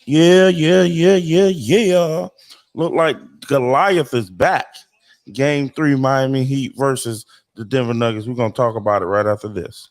Yeah. Look like Goliath is back. Game 3, Miami Heat versus the Denver Nuggets. We're going to talk about it right after this.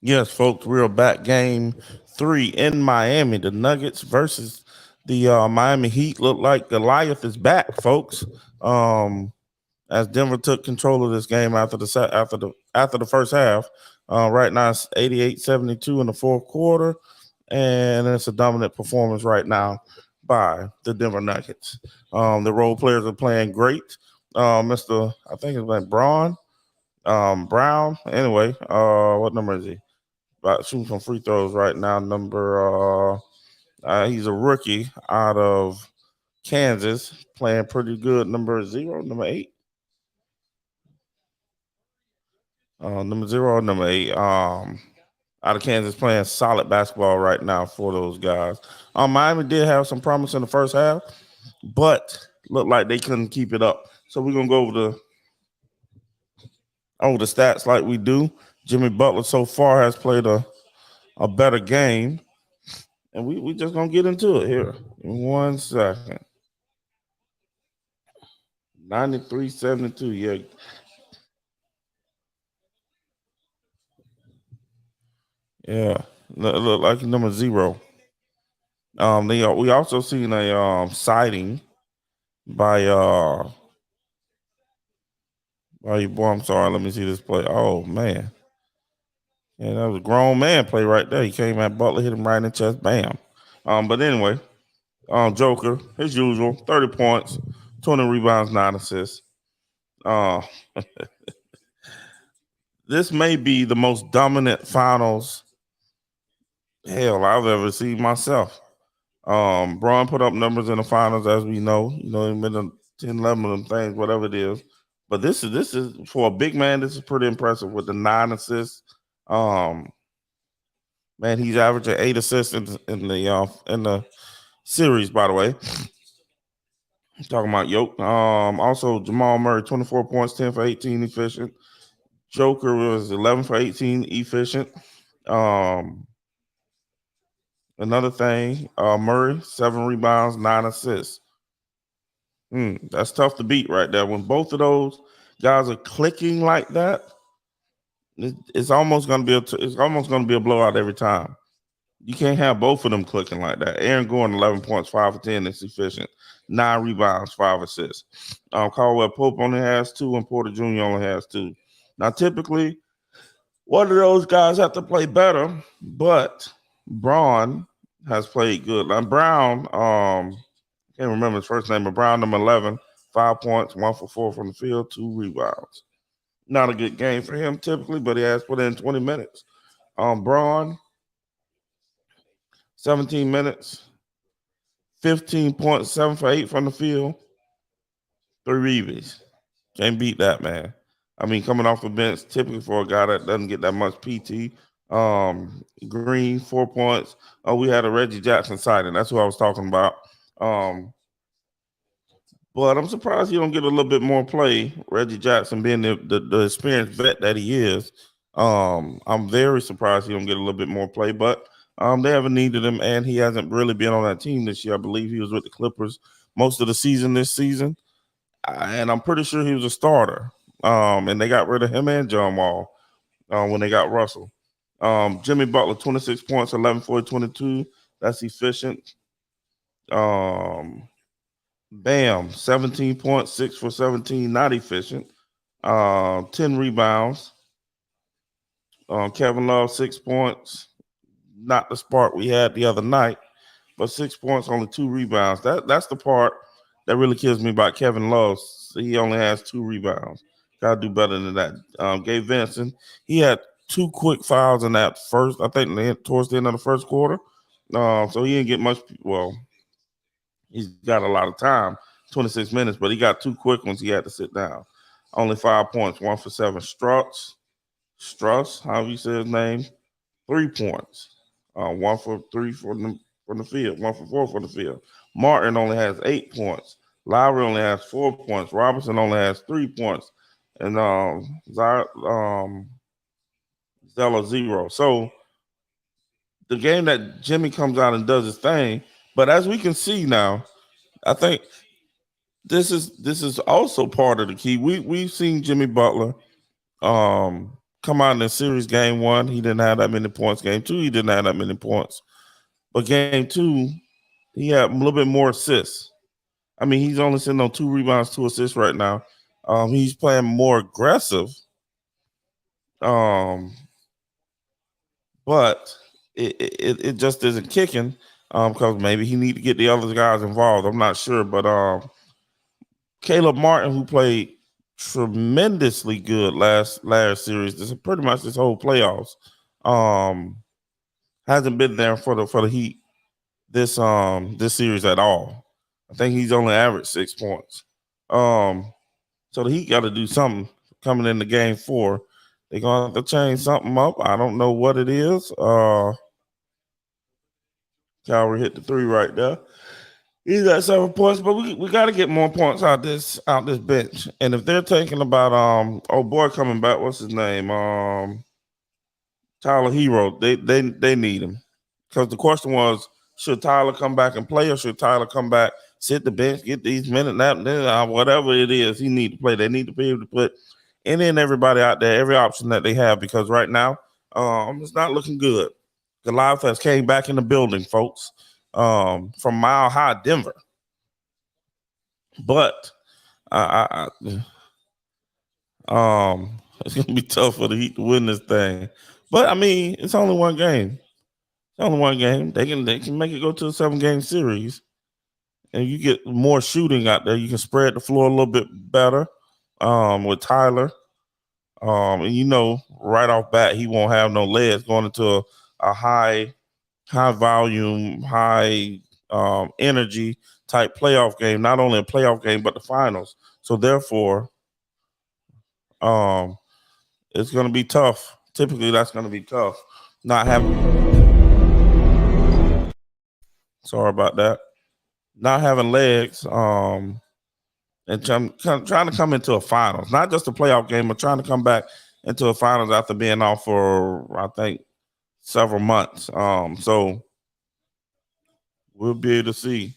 Yes, folks, we're back. Game 3 in Miami. The Nuggets versus the Miami Heat. Look like Goliath is back, folks. As Denver took control of this game after the first half. Right now it's 88-72 in the fourth quarter, and it's a dominant performance right now by the Denver Nuggets. The role players are playing great. Mr. I think it's like Brown. Anyway, what number is he? About shooting some free throws right now. He's a rookie out of Kansas, playing pretty good. Number 8. Number 0 or number 8. Out of Kansas, playing solid basketball right now for those guys. Miami did have some promise in the first half, but looked like they couldn't keep it up. So we're gonna go over the stats like we do. Jimmy Butler so far has played a better game, and we just gonna get into it here in 1 second. 93-72, yeah. Yeah, look like number 0. We also seen a sighting by boy. I'm sorry. Let me see this play. Oh man, yeah, that was a grown man play right there. He came at Butler, hit him right in the chest, bam. But anyway, Joker, as usual, 30 points, 20 rebounds, 9 assists. Uh, this may be the most dominant finals hell I've ever seen myself. Braun put up numbers in the finals, as we know. You know, he made 10, 11 of them things, whatever it is. But this is for a big man. This is pretty impressive with the 9 assists. Man, he's averaging 8 assists in the series. By the way, talking about Yoke. Also Jamal Murray, 24 points, 10 for 18, efficient. Joker was 11 for 18, efficient. Another thing, Murray, 7 rebounds, 9 assists. That's tough to beat right there. When both of those guys are clicking like that, it's almost gonna be a blowout every time. You can't have both of them clicking like that. Aaron Gordon, 11 points, 5 for 10, is efficient. 9 rebounds, 5 assists. Caldwell Pope only has 2, and Porter Jr. only has 2. Now, typically, one of those guys have to play better, but Braun has played good. Now, Brown, can't remember his first name, but Brown, number 11, 5 points, 1 for 4 from the field, 2 rebounds. Not a good game for him typically, but he has put in 20 minutes. Braun, 17 minutes, 15 points, 7 for 8 from the field, 3 rebounds. Can't beat that, man. I mean, coming off the bench, typically for a guy that doesn't get that much PT. Green, 4 points. Oh, we had a Reggie Jackson sighting. That's who I was talking about. But I'm surprised he don't get a little bit more play. Reggie Jackson being the experienced vet that he is. I'm very surprised he don't get a little bit more play, but they haven't needed him, and he hasn't really been on that team this year. I believe he was with the Clippers most of the season this season, and I'm pretty sure he was a starter. And they got rid of him and John Wall when they got Russell. Jimmy Butler, 26 points, 11 for 22. That's efficient. Bam, 17 points, 6 for 17, not efficient. 10 rebounds. Kevin Love, 6 points. Not the spark we had the other night, but 6 points, only 2 rebounds. That's the part that really kills me about Kevin Love. He only has 2 rebounds. Gotta do better than that. Gabe Vincent, he had 2 quick fouls in that first, I think towards the end of the first quarter. So he didn't get much. Well, he's got a lot of time, 26 minutes, but he got 2 quick ones. He had to sit down. Only 5 points, 1 for 7. Struss, however you say his name, 3 points. 1 for 3 from the field, 1 for 4 for the field. Martin only has 8 points. Lowry only has 4 points. Robinson only has 3 points. And Zella 0. So the game that Jimmy comes out and does his thing, but as we can see now, I think this is also part of the key. We've seen Jimmy Butler come out in the series. Game 1, he didn't have that many points. Game 2, he didn't have that many points. But game 2, he had a little bit more assists. I mean, he's only sitting on 2 rebounds, 2 assists right now. He's playing more aggressive. But it just isn't kicking because maybe he need to get the other guys involved. I'm not sure, but Caleb Martin, who played tremendously good last series, this is pretty much this whole playoffs, hasn't been there for the Heat this series at all. I think he's only averaged 6 points. So the Heat got to do something coming into game 4. They're gonna have to change something up. I don't know what it is. Calvary hit the 3 right there. He's got 7 points, but we got to get more points out this bench. And if they're thinking about old boy coming back, what's his name? Tyler Hero. They need him because the question was, should Tyler come back and play, or should Tyler come back, sit the bench, get these minutes, whatever it is he need to play. They need to be able to put any and everybody out there, every option that they have, because right now it's not looking good. Goliath has came back in the building, folks, from Mile High Denver. But it's gonna be tough for the Heat to win this thing. But I mean, it's only one game. It's only one game. They can make it go to a 7-game series, and you get more shooting out there. You can spread the floor a little bit better with Tyler. And right off bat, he won't have no legs going into a high volume, high energy type playoff game. Not only a playoff game, but the finals. So therefore, it's going to be tough. Typically, that's going to be tough. Not having. Sorry about that. Not having legs. And trying to come into a finals, not just a playoff game, but trying to come back into a finals after being off for, I think, several months. So we'll be able to see.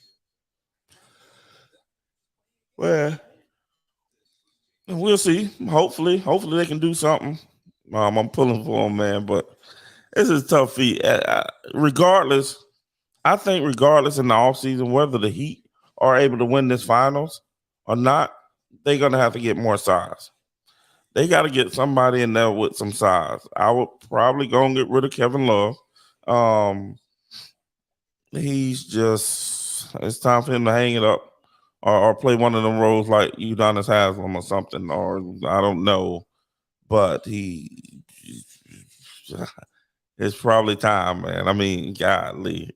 Well, we'll see. Hopefully they can do something. I'm pulling for them, man, but this is tough feat. Regardless, I think regardless in the offseason, whether the Heat are able to win this finals or not, they're going to have to get more size. They got to get somebody in there with some size. I would probably go and get rid of Kevin Love. He's just, it's time for him to hang it up or play one of them roles like Udonis Haslam or something, or I don't know. But it's probably time, man. I mean, golly.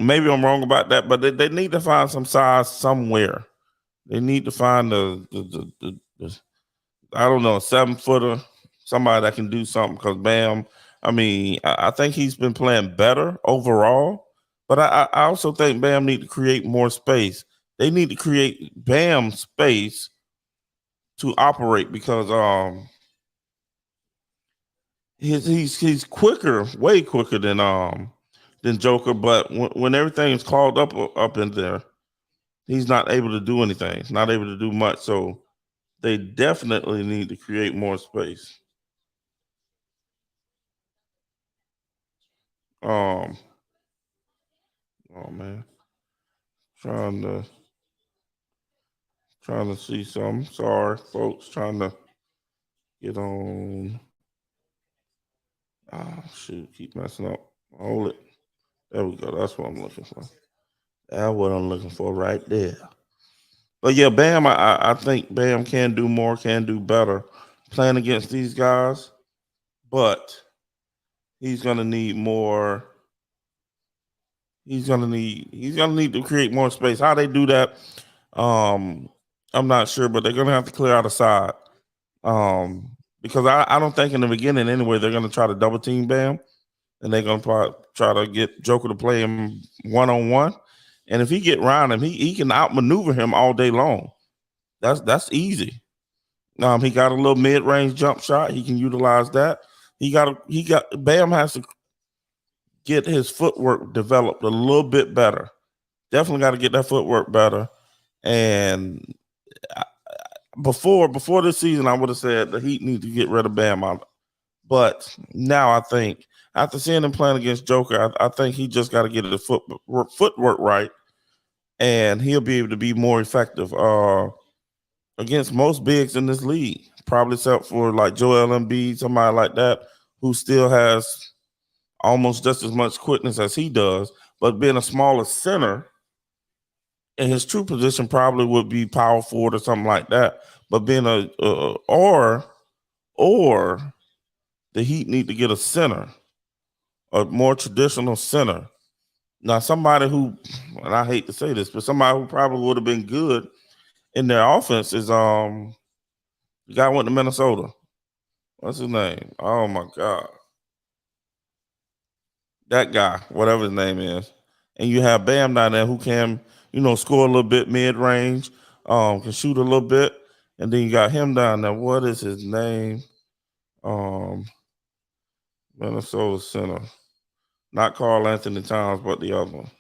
Maybe I'm wrong about that, but they need to find some size somewhere. They need to find the I don't know, a 7-footer, somebody that can do something. Because Bam, I mean, I think he's been playing better overall, but I also think Bam need to create more space. They need to create Bam space to operate because he's quicker, way quicker than Joker. But when everything is called up in there, he's not able to do anything. He's not able to do much. So they definitely need to create more space. Oh man, trying to see some. Sorry, folks, trying to get on. Ah, shoot, keep messing up. Hold it. There we go. That's what I'm looking for. That's what I'm looking for right there. But yeah, Bam, I think Bam can do more, can do better playing against these guys, but he's gonna need more. he's gonna need to create more space. How they do that, I'm not sure, but they're gonna have to clear out a side. Because I don't think in the beginning anyway they're gonna try to double team Bam, and they're gonna probably try to get Joker to play him 1-on-1. And if he get around him, he can outmaneuver him all day long. That's easy. He got a little mid range jump shot. He can utilize that. He got Bam has to get his footwork developed a little bit better. Definitely got to get that footwork better. And before this season, I would have said the Heat need to get rid of Bam out. But now I think after seeing him playing against Joker, I think he just got to get his footwork right, and he'll be able to be more effective against most bigs in this league, probably except for like Joel Embiid, somebody like that, who still has almost just as much quickness as he does, but being a smaller center, and his true position probably would be power forward or something like that. But being or the Heat need to get a center, a more traditional center. Now, somebody who, and I hate to say this, but somebody who probably would have been good in their offense is the guy went to Minnesota. What's his name? Oh my God. That guy, whatever his name is. And you have Bam down there who can, score a little bit mid range, can shoot a little bit. And then you got him down there. What is his name? Minnesota center. Not Karl Anthony Towns, but the other one.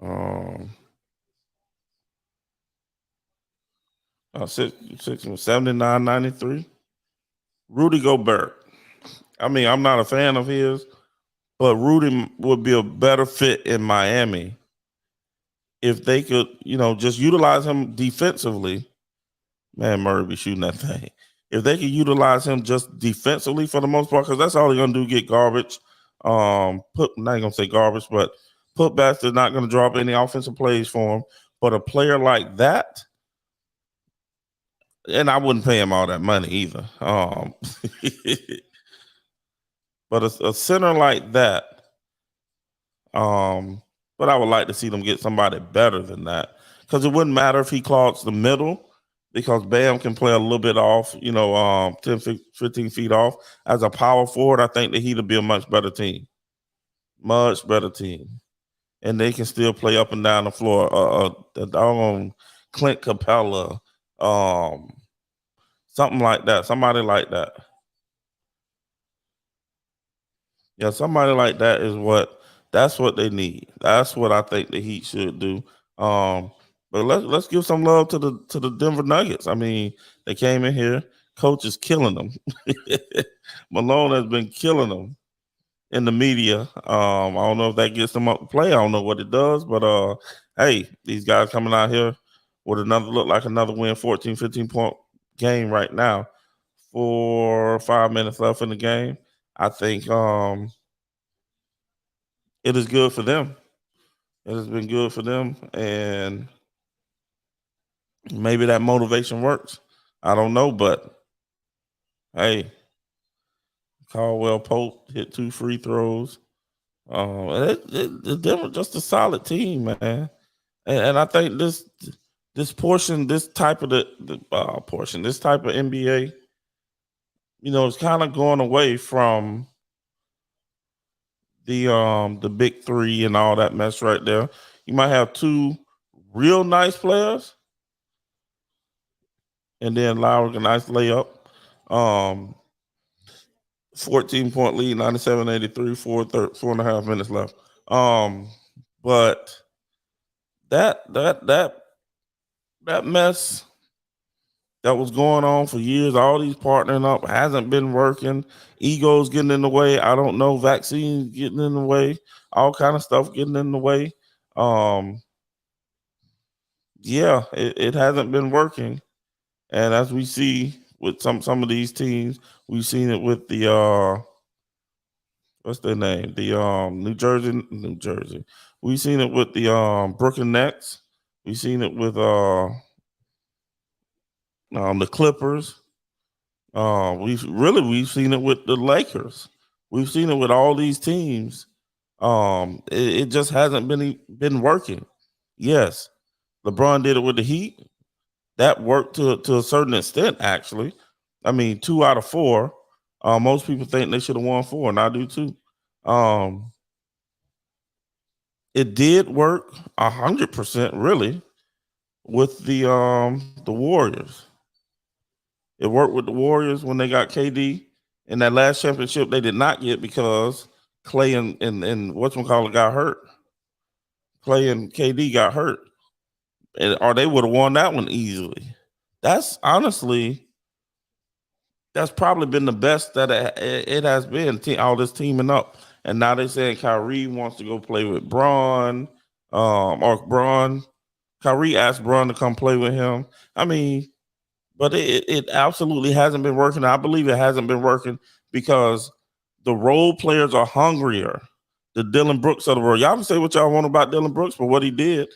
Um, 79-93. Rudy Gobert. I mean, I'm not a fan of his, but Rudy would be a better fit in Miami if they could, just utilize him defensively. Man, Murray be shooting that thing. If they could utilize him just defensively for the most part, because that's all they're gonna do, get garbage. Not gonna say garbage, but putbacks. They're not gonna draw up any offensive plays for him. But a player like that, and I wouldn't pay him all that money either. But a center like that, but I would like to see them get somebody better than that, because it wouldn't matter if he clogs the middle, because Bam can play a little bit off, 10, 15 feet off. As a power forward, I think that he'd be a much better team. Much better team. And they can still play up and down the floor. The doggone Clint Capella, something like that. Somebody like that. Yeah, somebody like that that's what they need. That's what I think the Heat should do. But let's give some love to the Denver Nuggets. I mean, they came in here. Coach is killing them. Malone has been killing them in the media. I don't know if that gets them up to play. I don't know what it does, but hey, these guys coming out here with another win, 14, 15 point game right now. 4 or 5 minutes left in the game. I think it is good for them. It has been good for them, and maybe that motivation works. I don't know, but hey, Caldwell Pope hit 2 free throws. They're just a solid team, man. And I think this type of this type of NBA, it's kind of going away from the big three and all that mess right there. You might have 2 real nice players, and then Lowry a nice layup. 14-point lead, 97-83, 4.5 minutes left. But that mess that was going on for years, all these partnering up hasn't been working. Egos getting in the way. I don't know, vaccines getting in the way, all kind of stuff getting in the way. Yeah, it hasn't been working. And as we see with some of these teams, we've seen it with the what's their name? The New Jersey. We've seen it with the Brooklyn Nets. We've seen it with the Clippers. We've seen it with the Lakers. We've seen it with all these teams. It just hasn't been working. Yes, LeBron did it with the Heat. That worked to a certain extent, actually. I mean, 2 out of 4. Most people think they should have won 4, and I do too. It did work 100%, really, with the Warriors. It worked with the Warriors when they got KD. In that last championship, they did not get because Clay and whatchamacallit got hurt. Clay and KD got hurt, or they would have won that one easily. That's honestly, that's probably been the best that it has been. All this teaming up, and now they're saying Kyrie wants to go play with Braun, or Braun. Kyrie asked Braun to come play with him. I mean, but it absolutely hasn't been working. I believe it hasn't been working because the role players are hungrier. The Dylan Brooks of the world. Y'all can say what y'all want about Dylan Brooks, but what he did,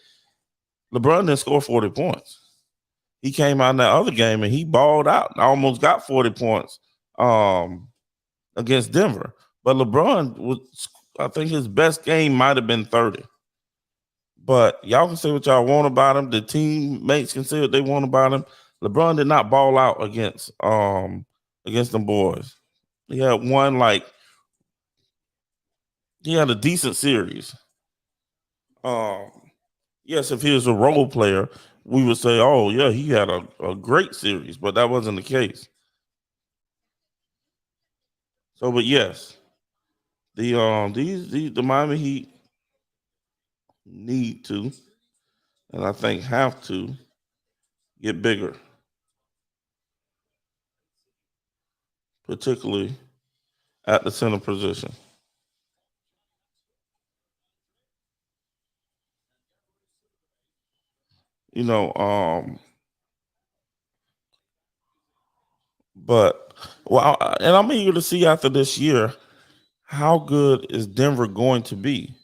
LeBron didn't score 40 points. He came out in that other game and he balled out. Almost got 40 points against Denver. But LeBron was, I think his best game might have been 30. But y'all can say what y'all want about him. The teammates can say what they want about him. LeBron did not ball out against them boys. He had he had a decent series. Yes, if he was a role player, we would say, oh yeah, he had a great series, but that wasn't the case. So, but yes, the Miami Heat need to, and I think have to, get bigger, particularly at the center position. You know, but well, and I'm eager to see after this year how good is Denver going to be.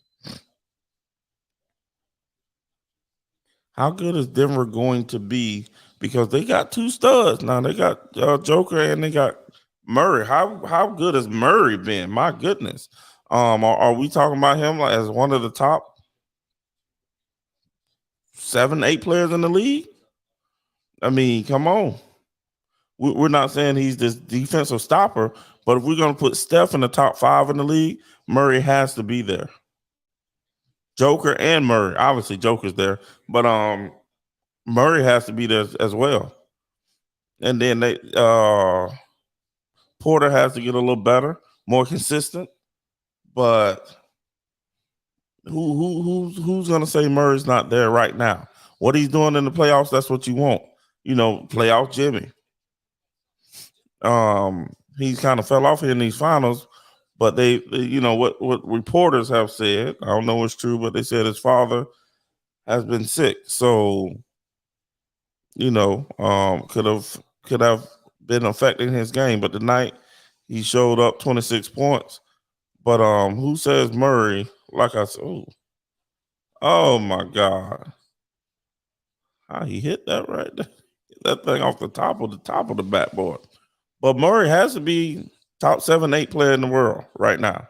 How good is Denver going to be? Because they got 2 studs now. They got Joker and they got Murray. How good has Murray been? My goodness. Are we talking about him like as one of the top 7, 8 players in the league? I mean, come on. We're not saying he's this defensive stopper, but if we're going to put Steph in the top 5 in the league, Murray has to be there. Joker and Murray. Obviously, Joker's there, but Murray has to be there as well. And then Porter has to get a little better, more consistent. But who's gonna say Murray's not there right now? What he's doing in the playoffs, that's what you want. Playoff Jimmy. He's kind of fell off here in these finals, but they what reporters have said. I don't know what's true, but they said his father has been sick, so could have been affecting his game. But tonight he showed up 26 points. But who says Murray? Like I said, oh my God, how he hit that right there. That thing off the top of the backboard. But Murray has to be top 7, 8 player in the world right now.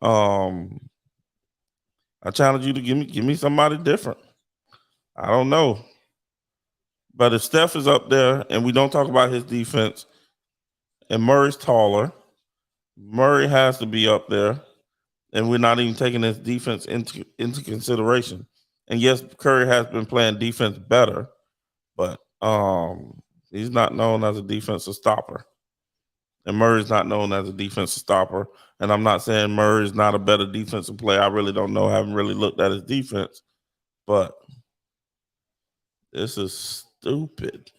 I challenge you to give me somebody different. I don't know. But if Steph is up there and we don't talk about his defense and Murray's taller, Murray has to be up there. And we're not even taking his defense into consideration. And yes, Curry has been playing defense better, but he's not known as a defensive stopper. And Murray's not known as a defensive stopper. And I'm not saying Murray's not a better defensive player. I really don't know. I haven't really looked at his defense. But this is stupid.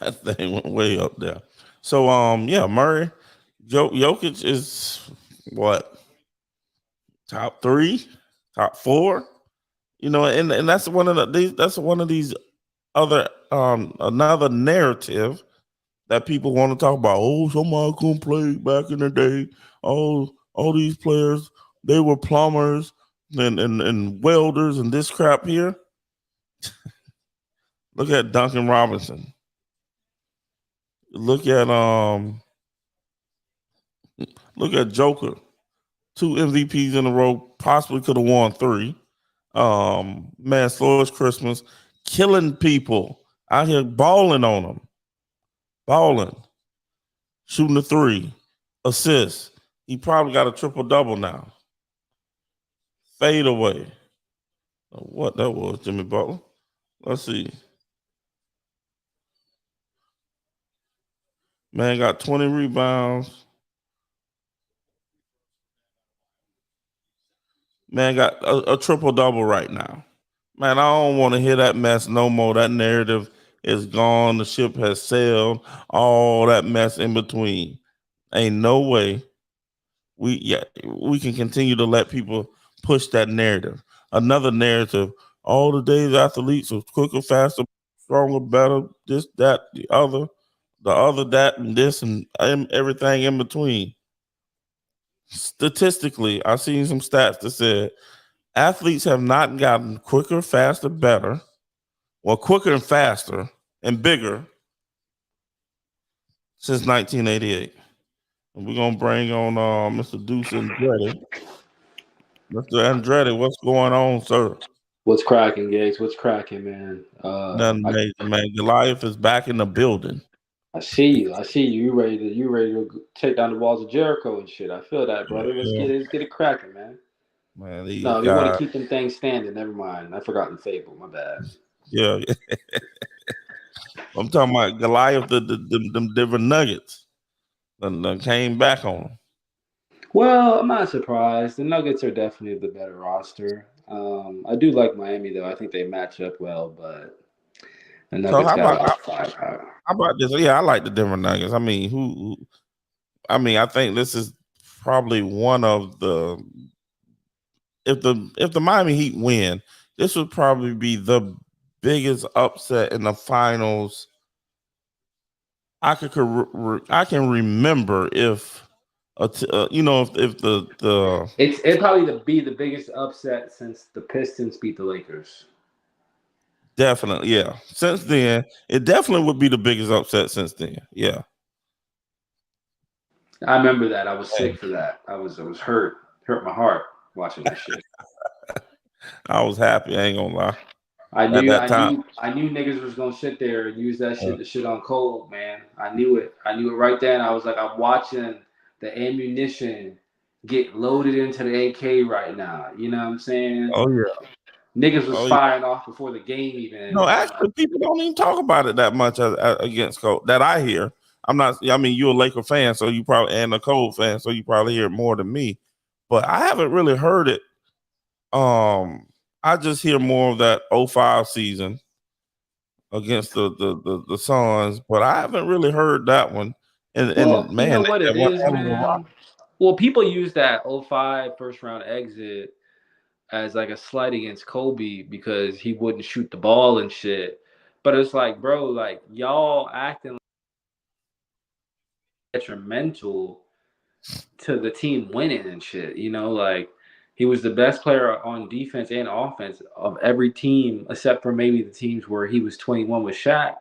That thing went way up there. So yeah, Murray, Jokic is what? Top 3, top 4. And that's one of these other another narrative that people want to talk about. Oh, somebody couldn't play back in the day. Oh, all these players, they were plumbers and welders and this crap here. Look at Duncan Robinson. Look at Joker. 2 MVPs in a row, possibly could have won 3. Man, slow as Christmas, killing people out here, balling on them, balling, shooting a 3, assists. He probably got a triple double now. Fade away. What that was, Jimmy Butler. Let's see. Man got 20 rebounds. Man got a triple double right now. Man, I don't want to hear that mess no more. That narrative is gone. The ship has sailed. All that mess in between. Ain't no way we can continue to let people push that narrative. Another narrative. All the days athletes are quicker, faster, stronger, better. This, that, the other, that, and this, and everything in between. Statistically, I've seen some stats that said athletes have not gotten quicker, faster, better, or quicker and faster and bigger since 1988. And we're gonna bring on Mr. Deuce Andretti. Mr. Andretti, what's going on, sir? What's cracking, Gates? What's cracking, man? Nothing major, man. Goliath is back in the building. I see you. I see you. You ready to take down the walls of Jericho and shit. I feel that, brother. Let's get it cracking, man. Man, these No, guys. you want to keep them things standing. Never mind. I forgot the fable. My bad. Yeah. I'm talking about Goliath, them different nuggets. Then came back on them. Well, I'm not surprised. The Nuggets are definitely the better roster. I do like Miami though. I think they match up well, but the So Nuggets got a lot of firepower. How about this? Yeah, I like the Denver Nuggets. I mean, I think this is probably one of the if the Miami Heat win, this would probably be the biggest upset in the finals I can remember. If if the It'd probably be the biggest upset since the Pistons beat the Lakers. Definitely, yeah. Since then, it definitely would be the biggest upset since then. Yeah. I remember that. I was sick for that. I was hurt my heart watching that shit. I was happy. I ain't gonna lie. I At knew that I time, knew I knew niggas was gonna sit there and use that shit to shit on Cole, man. I knew it. I knew it right then. I was like, I'm watching the ammunition get loaded into the AK right now. You know what I'm saying? oh yeah, Niggas was oh yeah. firing off before the game even No, ended. actually, people don't even talk about it that much against Cole. That I hear. I'm not. I mean, you're a Laker fan, so you probably and a Cole fan, so you probably hear it more than me. But I haven't really heard it. I just hear more of that 05 season against the Suns, but I haven't really heard that one. And Well, you man, know what it that one is, hell of a rock. man. Well, people use that '05 first round exit as like a slight against Kobe because he wouldn't shoot the ball and shit. But it's like, bro, like y'all acting detrimental to the team winning and shit. You know, like he was the best player on defense and offense of every team except for maybe the teams where he was 21 with Shaq.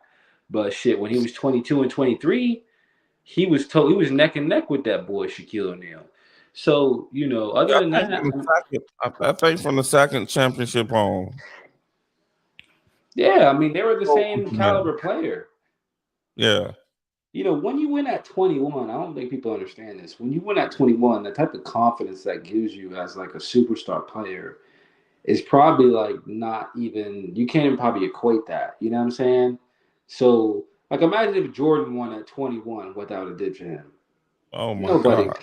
But shit, when he was 22 and 23, he was neck and neck with that boy Shaquille O'Neal. So, you know, other than that, I think from the second championship on. yeah, I mean, they were the same caliber player. Yeah. You know, when you win at 21, I don't think people understand this. When you win at 21, the type of confidence that gives you as like a superstar player is probably like not even, you can't even probably equate that. You know what I'm saying? So, like, imagine if Jordan won at 21, what that would have did for him. Oh my Nobody, God.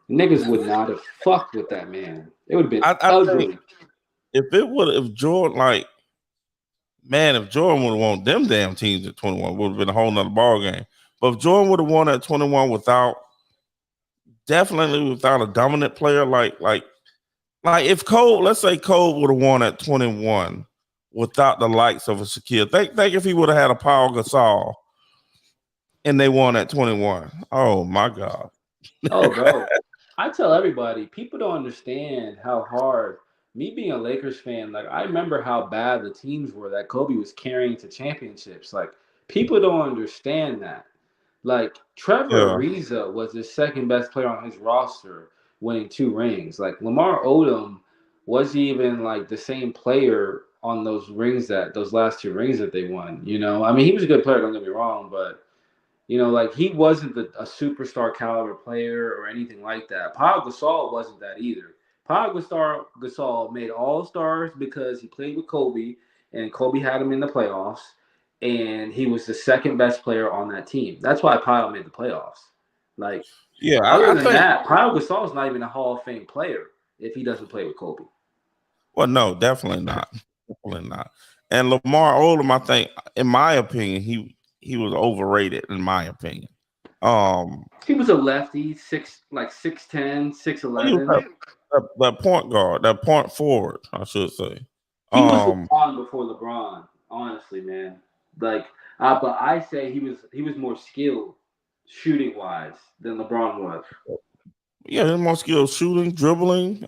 niggas would not have fucked with that man. It would have been I think ugly. if Jordan if Jordan would have won them damn teams at 21, would have been a whole nother ball game. But if Jordan would have won at 21 definitely without a dominant player like if Cole, let's say Cole would have won at 21 without the likes of a Shaquille. Think if he would have had a Paul Gasol and they won at 21. Oh my God. Oh, bro. I tell everybody, people don't understand how hard me being a Lakers fan, like I remember how bad the teams were that Kobe was carrying to championships. Like people don't understand that. Like Trevor Yeah, Ariza was the second best player on his roster, winning 2 rings. Like Lamar Odom wasn't even like the same player on those last 2 rings that they won. I mean, he was a good player. Don't get me wrong, but like he wasn't a superstar caliber player or anything like that. Pau Gasol wasn't that either. Pau Gasol made All Stars because he played with Kobe, and Kobe had him in the playoffs, and he was the second best player on that team. That's why Pau made the playoffs. Like yeah. other I than think. that, Pau Gasol is not even a Hall of Fame player if he doesn't play with Kobe. Well, no, definitely not. Definitely not. And Lamar Odom, I think, in my opinion, he was overrated. In my opinion, um, He was a lefty, 6'10", six he was eleven. that point guard, that point forward, I should say. He was Um, LeBron before LeBron, honestly, man. Like, but I say he was more skilled shooting wise than LeBron was. yeah, he's more skilled shooting, dribbling.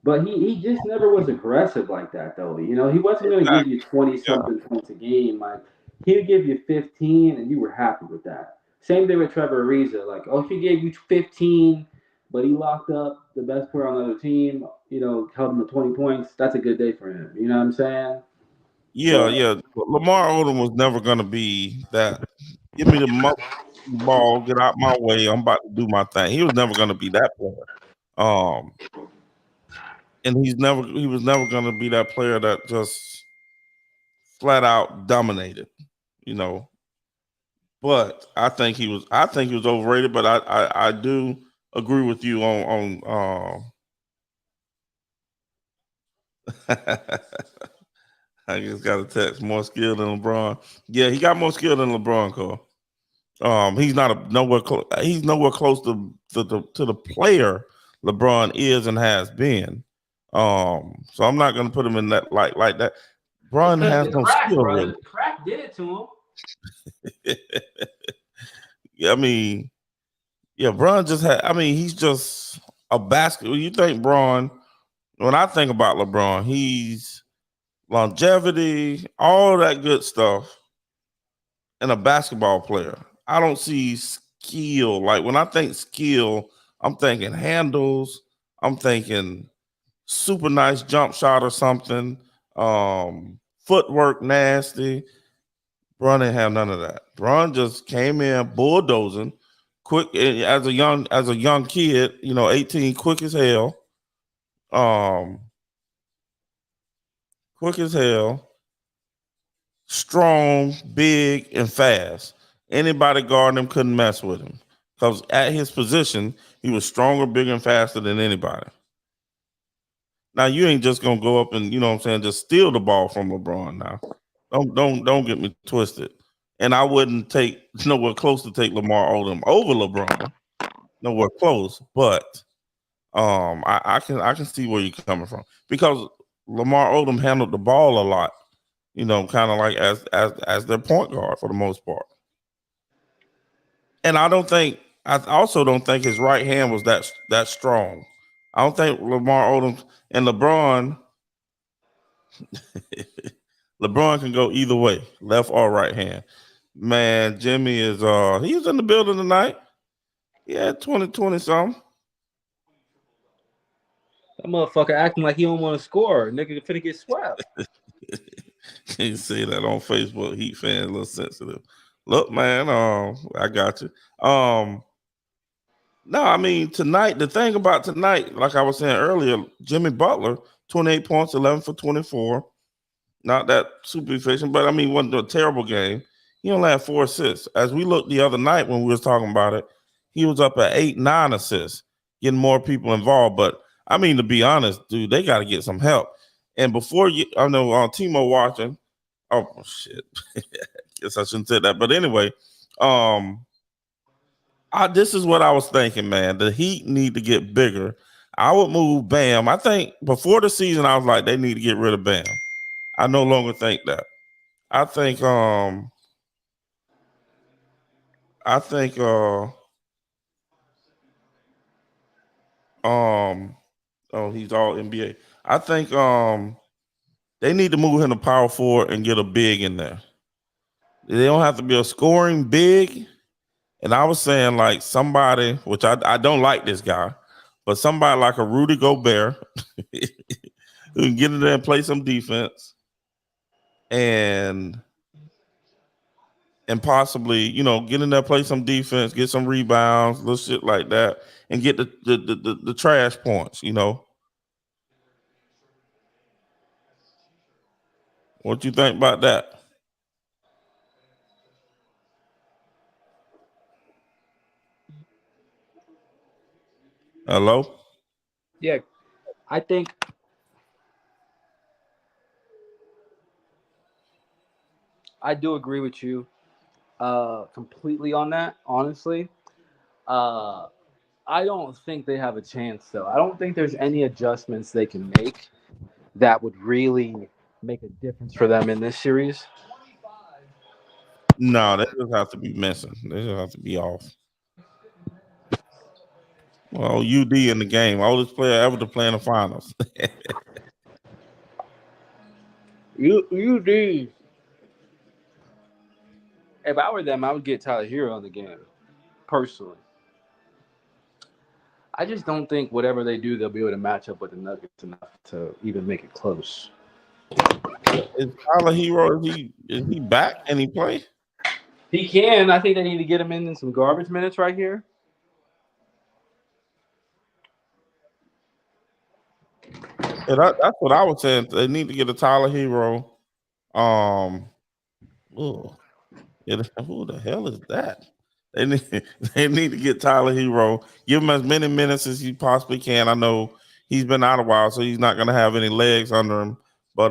But he just never was aggressive like that, though. He wasn't going to give you 20 Yeah, something points a game. Like, he'd give you 15, and you were happy with that. Same thing with Trevor Ariza. Like, oh, if he gave you 15, but he locked up the best player on the other team, held him to 20 points, that's a good day for him. You know what I'm saying? yeah, But yeah. Lamar Odom was never going to be that. Give me the ball, get out my way. I'm about to do my thing. He was never going to be that player. Um, and he was never going to be that player that just flat out dominated. You know, but I think he was overrated. But I do agree with you on. I just got a text. More skill than LeBron. Yeah, he got more skill than LeBron. Cole. He's not nowhere close. He's nowhere close to the player LeBron is and has been. So I'm not gonna put him in that like that. it's Bron because has the no crack, skill really. brother. The crack did it to him. Yeah, I mean, yeah, Bron just had. I mean, he's just a basketball. You think Bron? When I think about LeBron, he's longevity, all that good stuff, and a basketball player. I don't see skill. Like when I think skill, I'm thinking handles. I'm thinking super nice jump shot or something. Footwork nasty. Bron didn't have none of that. Bron just came in bulldozing, quick as a young kid. 18, quick as hell. Um, quick as hell. Strong, big, and fast. Anybody guarding him couldn't mess with him because at his position, he was stronger, bigger, and faster than anybody. Now you ain't just gonna go up and what I'm saying, just steal the ball from LeBron. Now, don't get me twisted. And I wouldn't take nowhere close to take Lamar Odom over LeBron, nowhere close. But I can see where you're coming from because Lamar Odom handled the ball a lot. Kind of like as their point guard for the most part. And I also don't think his right hand was that strong. I don't think Lamar Odom and LeBron can go either way, left or right hand. Man, Jimmy is he was in the building tonight. He had 20 something. That motherfucker acting like he don't want to score. Nigga finna get swept. Can you see that on Facebook? Heat fan, a little sensitive. Look, man, I got you. No, I mean tonight. The thing about tonight, like I was saying earlier, Jimmy Butler, 28 points, 11 for 24. Not that super efficient, but I mean, wasn't a terrible game. He only had 4 assists. As we looked the other night when we was talking about it, he was up at 8, 9 assists, getting more people involved. But I mean, to be honest, dude, they got to get some help. And before I know Timo watching. Oh shit, guess I shouldn't say that. But anyway, um, this is what I was thinking, man. The Heat need to get bigger. I would move Bam. I think before the season, I was like, they need to get rid of Bam. I no longer think that. I think I think um Oh, he's all NBA. I think they need to move him to power forward and get a big in there. They don't have to be a scoring big. And I was saying like somebody, which I don't like this guy, but somebody like a Rudy Gobert who can get in there and play some defense and possibly, get in there, play some defense, get some rebounds, little shit like that, and get the trash points. What you think about that? Hello? Yeah, I think I do agree with you completely on that. Honestly, uh, I don't think they have a chance though. I don't think there's any adjustments they can make that would really make a difference for them in this series. No, they just have to be missing. They just have to be off. Well, UD in the game, oldest player ever to play in the finals. You do. If I were them, I would get Tyler Hero in the game. Personally, I just don't think whatever they do, they'll be able to match up with the Nuggets enough to even make it close. Is Tyler Hero? Is he back? Can he play? He can. I think they need to get him in some garbage minutes right here. Yeah, that's what I was saying. They need to get a Tyler Hero. Um, oh, yeah, who the hell is that? They need, they need to get Tyler Hero. Give him as many minutes as he possibly can. I know he's been out a while, so he's not going to have any legs under him. But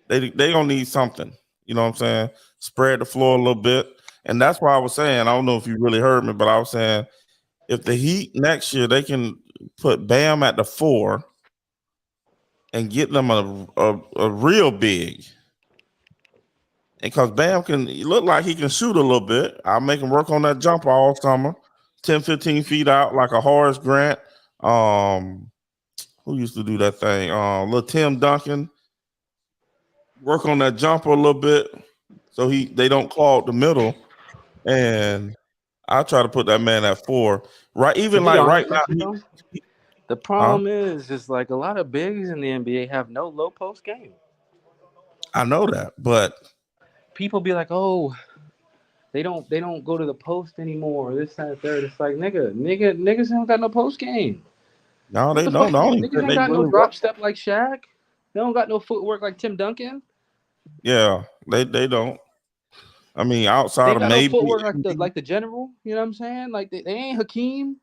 they gonna need something. You know what I'm saying? Spread the floor a little bit, and that's why I was saying. I don't know if you really heard me, but I was saying if the Heat next year they can put Bam at the 4 and get them a real big. Because Bam can look like he can shoot a little bit. I'll make him work on that jumper all summer. 10, 15 feet out like a Horace Grant. Who used to do that thing? Little Tim Duncan. Work on that jumper a little bit so they don't clog the middle. And I try to put that man at 4. Right, even To be like right honest now. with you, though, the Huh? problem is like a lot of bigs in the NBA have no low post game. I know that, but People be like, "Oh, they don't go to the post anymore." This, that, third. It's like niggas don't got no post game. no, What they the don't. fuck? The only Niggas thing don't they got no really drop step like Shaq. They don't got no footwork like Tim Duncan. yeah, they don't. I mean, They outside ain't of got no maybe footwork like the general. You know what I'm saying? Like they ain't Hakeem.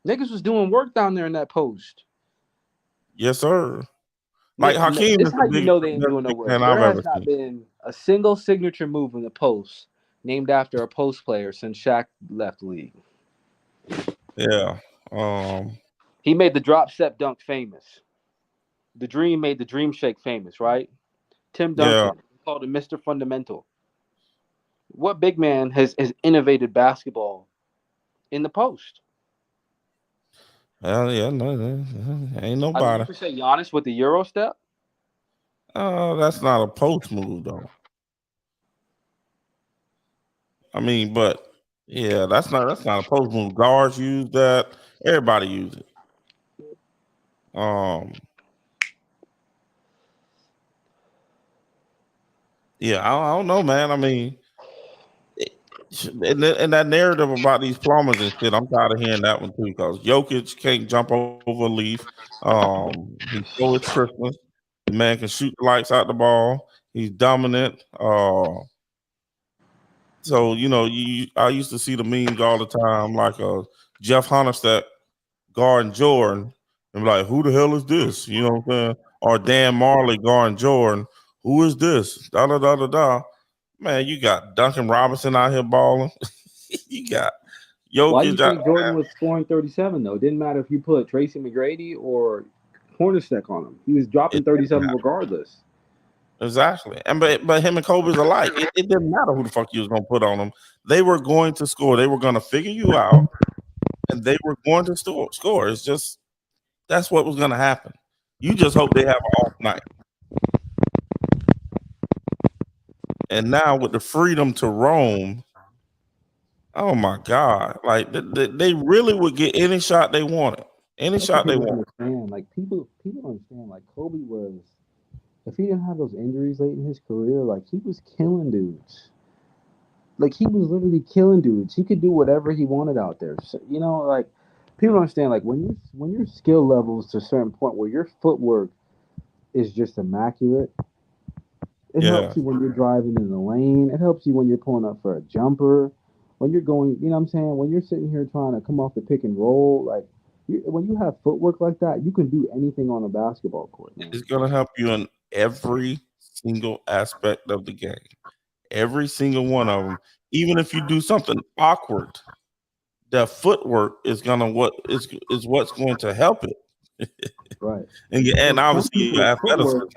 Niggas was doing work down there in that post. yes, sir. Like Hakeem This is is the how you biggest know they ain't best doing no big work. man There I've has ever not seen. been a single signature move in the post named after a post player since Shaq left the league. Yeah. Um, He made the drop step dunk famous. The Dream made the Dream Shake famous, right? Tim yeah. Duncan called him Mr. Fundamental. What big man has innovated basketball in the post? Hell yeah, no, ain't I mean, you nobody. could say Giannis with the Euro step. That's not a post move though. I mean, but yeah, that's not a post move. Guards use that. Everybody use it. Um, yeah, I don't know, man. I mean, and that narrative about these plumbers and shit, I'm tired of hearing that one too. Because Jokic can't jump over a leaf. He stole his Christmas. The man can shoot the lights out the ball. He's dominant. So I used to see the memes all the time, like Jeff Honestat guarding Jordan, and be like, who the hell is this? You know what I'm saying? Or Dan Marley guarding Jordan. Who is this? Da da da da da. Man, you got Duncan Robinson out here balling. You got Why do you Jokic out think Jordan was scoring 37 though? It didn't matter if you put Tracy McGrady or Hornacek on him. He was dropping it didn't 37 matter. regardless. Exactly. And but him and Kobe's alike. It didn't matter who the fuck you was gonna put on them. They were going to score. They were gonna figure you out, and they were going to score. It's just That's what was going to happen. You just hope they have an off night. And now with the freedom to roam, oh my God! Like they really would get any shot they wanted, any That's what shot they people wanted. understand. Like people don't understand. Like Kobe was, if he didn't have those injuries late in his career, like he was killing dudes. Like he was literally killing dudes. He could do whatever he wanted out there. So, like people don't understand. Like when your skill levels to a certain point where your footwork is just immaculate, it Yeah, helps you when you're driving in the lane. It helps you when you're pulling up for a jumper. When you're going, you know what I'm saying? When you're sitting here trying to come off the pick and roll, like when you have footwork like that, you can do anything on a basketball court, man. it's gonna help you in every single aspect of the game, every single one of them. Even if you do something awkward, the footwork is gonna what is what's going to help it. Right. And And some obviously your people athleticism. footwork,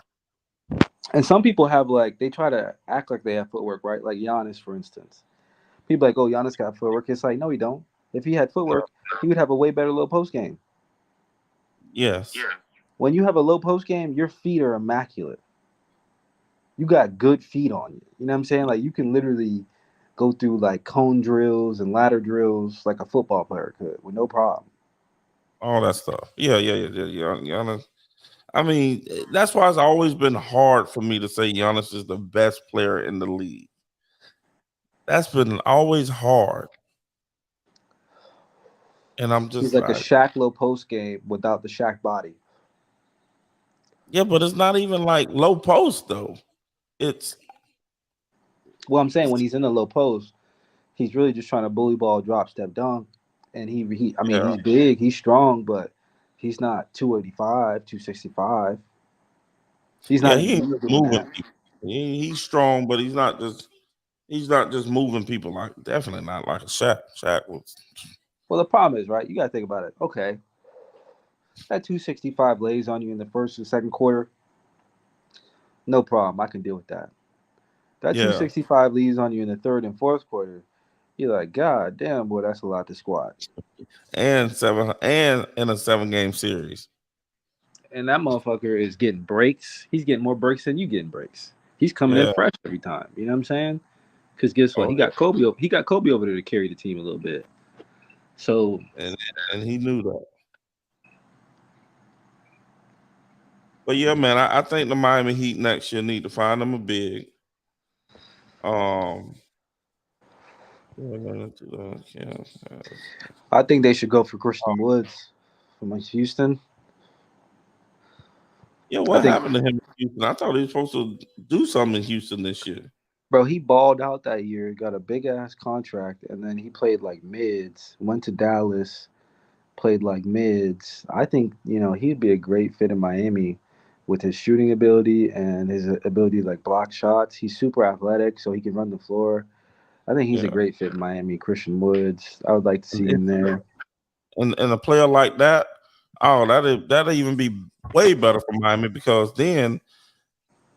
and some people have like they try to act like they have footwork, right? Like Giannis, for instance. People like, oh, Giannis got footwork. It's like, no, he don't. If he had footwork, he would have a way better low post game. Yes. When you have a low post game, your feet are immaculate. You got good feet on you. You know what I'm saying? Like you can literally go through like cone drills and ladder drills like a football player could with no problem. All that stuff. Yeah. I mean, that's why it's always been hard for me to say Giannis is the best player in the league. That's been always hard. And I'm He's just like a like, Shaq low post game without the Shaq body. yeah, but it's not even like low post though. It's Well, I'm saying when he's in the low post, he's really just trying to bully ball, drop step dunk, and he I mean yeah, he's big, he's strong, but he's not 285, 265. He's yeah, not in he the ain't gym doing moving that. people. He's strong, but he's not just moving people like definitely not like a Shaq. Shaq was Well, the problem is, right? You got to think about it. Okay, that 265 lays on you in the first and second quarter. No problem. I can deal with that. That yeah, 265 leaves on you in the third and fourth quarter. You're like, God damn, boy, that's a lot to squat. and in a 7 game series. And that motherfucker is getting breaks. He's getting more breaks than you getting breaks. He's coming in Yeah. fresh every time. You know what I'm saying? Because guess what? Oh He yeah. got Kobe. He got Kobe over there to carry the team a little bit. So And and he knew that. But yeah, man, I think the Miami Heat next year need to find them a big. Um, yeah, I think they should go for Christian Woods from Houston. yeah, I what think, happened to him in Houston? I thought he was supposed to do something in Houston this year. bro, he balled out that year, got a big ass contract, and then he played like mids. Went to Dallas, played like mids. I think he'd be a great fit in Miami with his shooting ability and his ability to like block shots. He's super athletic, so he can run the floor. I think he's a Yeah, great fit in Miami. Christian Woods, I would like to and see him there. and a player like that, oh, that'll even be way better for Miami because then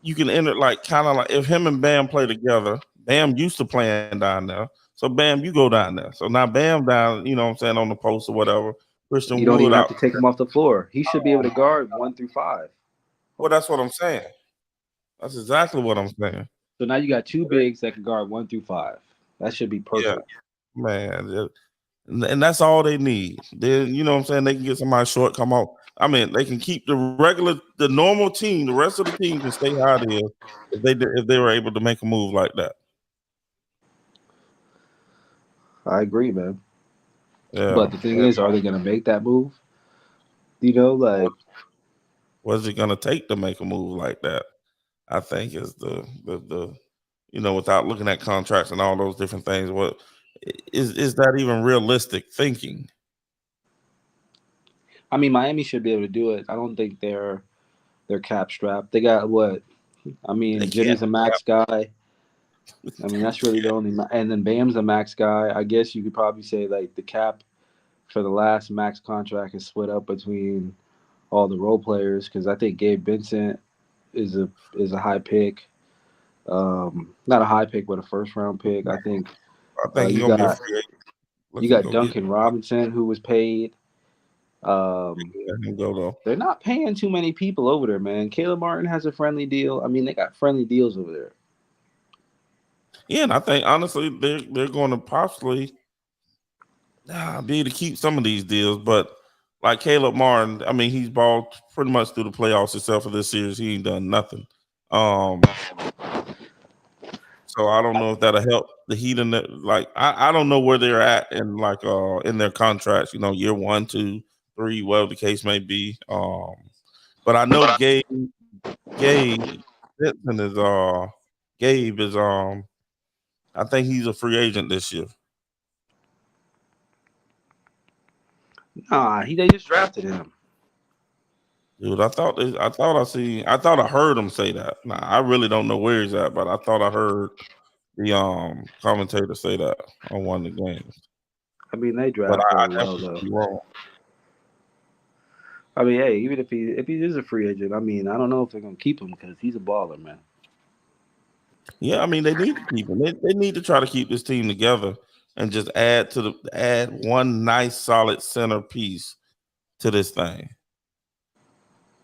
you can enter like kind of like if him and Bam play together. Bam used to playing down there, so Bam, you go down there. So now Bam down, you know what I'm saying, on the post or whatever. You Christian don't Wood even have out. to take him off the floor. He should be able to guard 1 through 5. Well, that's what I'm saying. That's exactly what I'm saying. So now you got two bigs that can guard 1 through 5. That should be Yeah, perfect. man. And that's all they need. Then you know what I'm saying, they can get somebody short, come out. I mean, they can keep the normal team, the rest of the team can stay how it is if they were able to make a move like that. I agree, man. Yeah. But the thing is, are they going to make that move? Like What's it gonna take to make a move like that? I think is the without looking at contracts and all those different things, what is that even realistic thinking? I mean, Miami should be able to do it. I don't think they're cap strapped. They got what? I They mean, can't. Jimmy's a max guy. I mean, that's really the only. And then Bam's a max guy. I guess you could probably say like the cap for the last max contract is split up between all the role players because I think Gabe Vincent is a high pick. Not a high pick, but a first round pick. I think I think he's you gonna be a got free agent you looking to got go get. Duncan Robinson who was paid. Let him go though. They're not paying too many people over there, man. Caleb Martin has a friendly deal. I mean, they got friendly deals over there. Yeah, and I think honestly they're going to possibly be able to keep some of these deals, but like Caleb Martin, I mean, he's balled pretty much through the playoffs except for this series. He ain't done nothing. So I don't know if that'll help the Heat in the like. I don't know where they're at in like in their contracts. You know, year 1, 2, 3, whatever the case may be. But I know Gabe Vincent is Gabe is I think he's a free agent this year. Nah, they just drafted him. Dude, I thought I heard him say that. Nah, I really don't know where he's at, but I thought I heard the commentator say that on one of the games. I mean, they But drafted I him well definitely though. could be wrong. I mean, hey, even if he is a free agent, I mean, I don't know if they're gonna keep him because he's a baller, man. Yeah, I mean they need to keep him. They need to try to keep this team together and just add one nice solid centerpiece to this thing.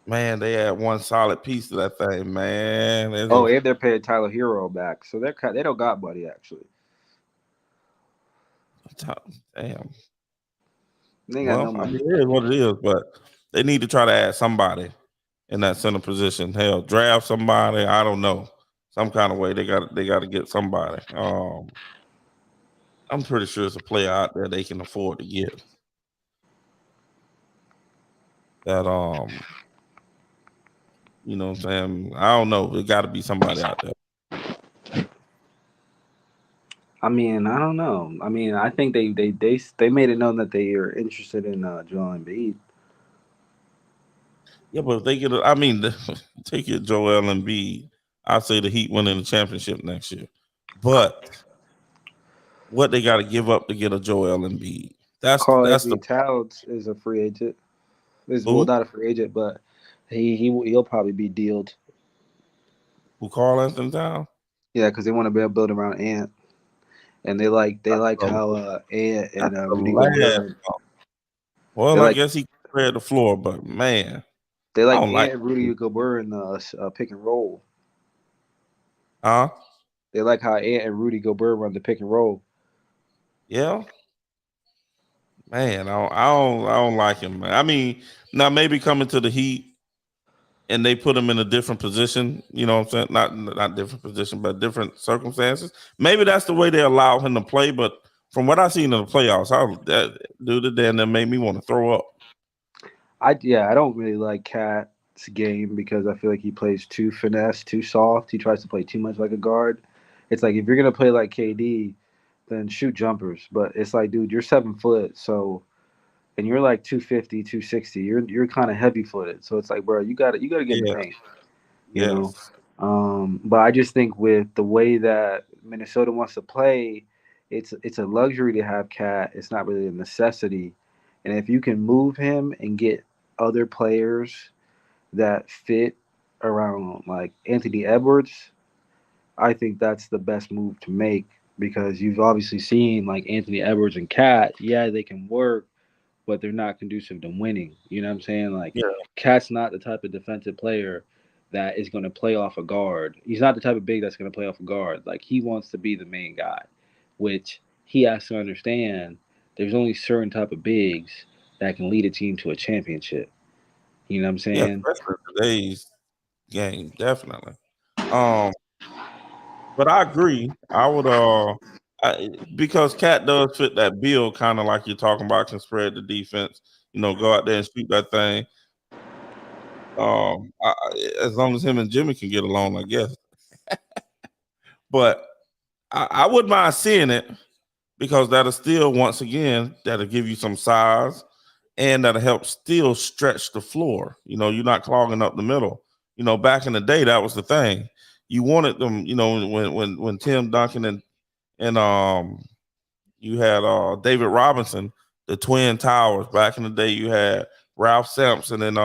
Man, they add one solid piece to that thing, man. And they're paying Tyler Hero back, so they don't got money actually. Damn. They got no money. I mean, it is what it is, but they need to try to add somebody in that center position. Hell, draft somebody. I don't know, some kind of way they got to get somebody. I'm pretty sure it's a player out there they can afford to get. That you know what I'm saying? I don't know. It got to be somebody out there. I mean, I don't know. I mean, I think they made it known that they are interested in Joel Embiid. Yeah, but if they get, take it, Joel Embiid. I say the Heat winning the championship next year. But what they got to give up to get a Joel Embiid? That's the Towns is a free agent. Who? Not a free agent, but he'll probably be dealed. Who? Karl Anthony Towns? Yeah, because they want to be able to build around Ant, and they like how Ant and Rudy Gobert. Well, I guess he cleared the floor, but man, they like Ant and Rudy Gobert in the pick and roll. Huh? They like how Ant and Rudy Gobert run the pick and roll. Yeah. Man, I don't like him, man. I mean, now maybe coming to the Heat and they put him in a different position, you know what I'm saying? Not different position, but different circumstances. Maybe that's the way they allow him to play. But from what I've seen in the playoffs, that dude that made me want to throw up. I don't really like Cat's game because I feel like he plays too finesse, too soft. He tries to play too much like a guard. It's like if you're gonna play like KD, then shoot jumpers. But it's like, dude, you're 7 foot, so and you're like 250, 260. You're kind of heavy footed. So it's like, bro, you gotta get in the paint. You know? But I just think with the way that Minnesota wants to play, it's a luxury to have Cat. It's not really a necessity. And if you can move him and get other players that fit around like Anthony Edwards, I think that's the best move to make because you've obviously seen like Anthony Edwards and Cat, yeah, they can work, but they're not conducive to winning. You know what I'm saying? Like, Cat's not the type of defensive player that is going to play off a guard. He's not the type of big that's going to play off a guard. Like, he wants to be the main guy, which he has to understand there's only certain type of bigs that can lead a team to a championship. You know what I'm saying? Yeah, especially today's game, definitely. But I agree. I would because Cat does fit that bill, kind of like you're talking about, can spread the defense. You know, go out there and shoot that thing. As long as him and Jimmy can get along, I guess. But I wouldn't mind seeing it because that'll still, once again, that'll give you some size and that'll help still stretch the floor. You know, you're not clogging up the middle. You know, back in the day, that was the thing. You wanted them, you know, when Tim Duncan and you had David Robinson, the Twin Towers. Back in the day, you had Ralph Sampson and